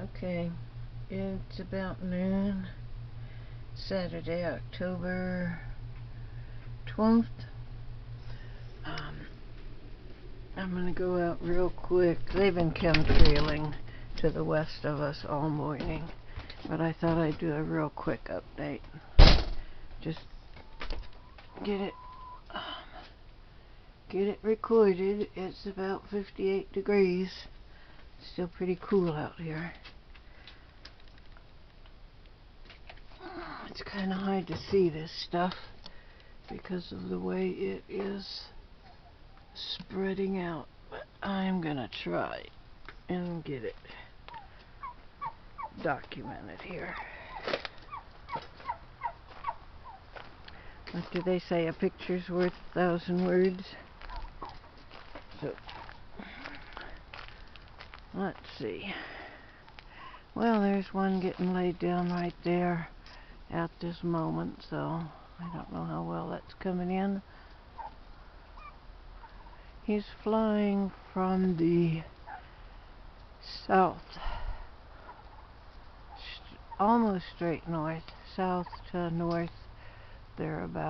Okay, it's about noon, Saturday, October 12th. I'm gonna go out real quick. They've been chemtrailing to the west of us all morning, but I thought I'd do a real quick update. Just get it recorded. It's about 58 degrees. Still pretty cool out here. It's kind of hard to see this stuff because of the way it is spreading out, but I'm gonna try and get it documented here. What do they say? A picture's worth 1,000 words. So let's see. Well, there's one getting laid down right there at this moment, so I don't know how well that's coming in. He's flying from the south, almost straight north, south to north, thereabouts.